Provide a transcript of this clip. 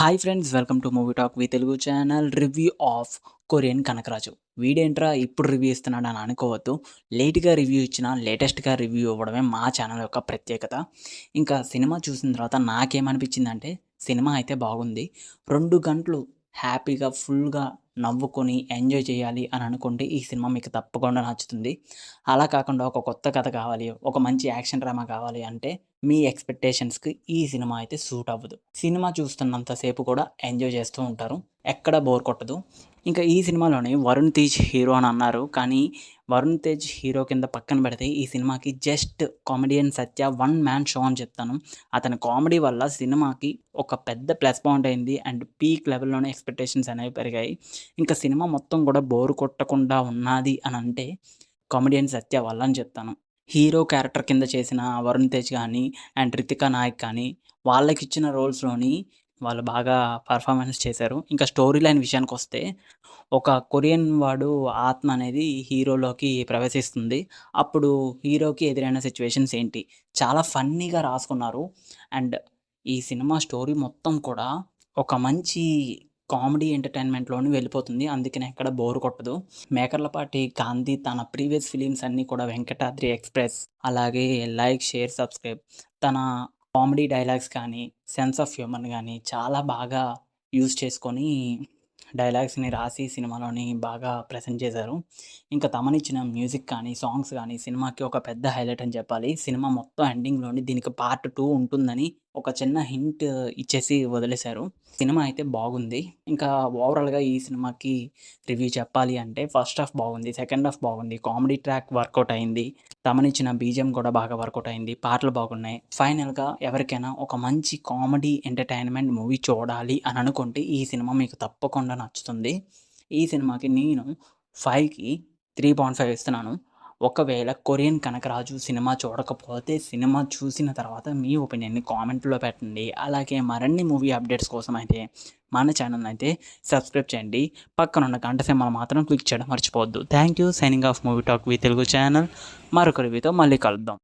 Hi friends, welcome to movie talk we Telugu channel. Review of Korean Kanakaraju. వీడేంట్రా ఇప్పుడు review ఇస్తున్నాడు అని అనుకోవద్దు. లేట్గా రివ్యూ ఇచ్చినా లేటెస్ట్గా రివ్యూ ఇవ్వడమే మా ఛానల్ యొక్క ప్రత్యేకత. ఇంకా సినిమా చూసిన తర్వాత నాకేమనిపించిందంటే సినిమా అయితే బాగుంది. 2 గంటలు హ్యాపీగా ఫుల్గా నవ్వుకొని ఎంజాయ్ చేయాలి అని అనుకుంటే ఈ సినిమా మీకు తప్పకుండా నచ్చుతుంది. అలా కాకుండా ఒక కొత్త కథ కావాలి, ఒక మంచి యాక్షన్ డ్రామా కావాలి అంటే మీ ఎక్స్‌పెక్టేషన్స్‌కి ఈ సినిమా అయితే సూట్ అవ్వదు. సినిమా చూస్తున్నంత సేపు కూడా ఎంజాయ్ చేస్తూ ఉంటారు. ఎక్కడ బోర్ కొట్టదు. ఇంకా ఈ సినిమాలోని వరుణ్ తేజ్ హీరో అని అన్నారు. కానీ వరుణ్ తేజ్ హీరో కింద పక్కన పెడితే ఈ సినిమాకి జస్ట్ కామెడియన్ సత్య వన్ మ్యాన్ షో అని చెప్తాను. అతని కామెడీ వల్ల సినిమాకి ఒక పెద్ద ప్లస్ పాయింట్ అయింది. అండ్ పీక్ లెవెల్‌లోనే ఎక్స్‌పెక్టేషన్స్ అనేవి పెరిగాయి. ఇంకా సినిమా మొత్తం కూడా బోర్ కొట్టకుండా ఉన్నాది అని అంటే కామెడియన్ సత్య వల్ల అని చెప్తాను. హీరో క్యారెక్టర్ కింద చేసిన వరుణ్ తేజ్ కానీ అండ్ రితికా నాయక్ కానీ వాళ్ళకిచ్చిన రోల్స్‌లోని వాళ్ళు బాగా పర్ఫార్మెన్స్ చేశారు. ఇంకా స్టోరీ లైన్ విషయానికొస్తే ఒక కొరియన్ వాడు ఆత్మ అనేది హీరోలోకి ప్రవేశిస్తుంది. అప్పుడు హీరోకి ఎదురైన సిట్యుయేషన్స్ ఏంటి? చాలా ఫన్నీగా రాసుకున్నారు. అండ్ ఈ సినిమా స్టోరీ మొత్తం కూడా ఒక మంచి కామెడీ ఎంటర్‌టైన్‌మెంట్‌లోని వెళ్ళిపోతుంది. అందుకనే ఎక్కడ బోర్ కొట్టదు. మేకర్లపాటి గాంధీ తన ప్రీవియస్ ఫిలిమ్స్ అన్నీ కూడా 'వెంకటాద్రి ఎక్స్‌ప్రెస్' అలాగే 'లైక్, షేర్, సబ్‌స్క్రైబ్' తన కామెడీ డైలాగ్స్ కానీ, సెన్స్ ఆఫ్ హ్యూమర్ గానీ చాలా బాగా యూజ్ చేసుకొని డైలాగ్స్‌ని రాసి సినిమాలోని బాగా ప్రెజెంట్ చేశారు. ఇంకా తమనిచ్చిన మ్యూజిక్ కానీ, సాంగ్స్ గానీ సినిమాకి ఒక పెద్ద హైలైట్ అని చెప్పాలి. సినిమా మొత్తం ఎండింగ్‌లోని దీనికి పార్ట్ 2 ఉంటుందని ఒక చిన్న హింట్ ఇచ్చేసి వదిలేశారు. సినిమా అయితే బాగుంది. ఇంకా ఓవరాల్‌గా ఈ సినిమాకి రివ్యూ చెప్పాలి అంటే ఫస్ట్ హాఫ్ బాగుంది. సెకండ్ హాఫ్ బాగుంది. కామెడీ ట్రాక్ వర్కౌట్ అయింది. తమనిచ్చిన బీజీఎం కూడా బాగా వర్కౌట్ అయింది. పాటలు బాగున్నాయి. ఫైనల్‌గా ఎవరికైనా ఒక మంచి కామెడీ ఎంటర్‌టైన్‌మెంట్ మూవీ చూడాలి అని అనుకుంటే ఈ సినిమా మీకు తప్పకుండా నచ్చుతుంది. ఈ సినిమాకి నేను 5కి 3.5 ఇస్తున్నాను. ఒకవేళ కొరియన్ కనకరాజు సినిమా చూడకపోతే సినిమా చూసిన తర్వాత మీ ఒపీనియన్‌ని కామెంట్‌లో పెట్టండి. అలాగే మరిన్ని మూవీ అప్డేట్స్ కోసం అయితే మన ఛానల్‌ని అయితే సబ్స్క్రైబ్ చేయండి. పక్కనున్న గంట సింబల్ మాత్రం క్లిక్ చేయడం మర్చిపోవద్దు. Thank you. Signing off movie talk we Telugu channel. మరొక రివ్యూతో మళ్ళీ కలుద్దాం.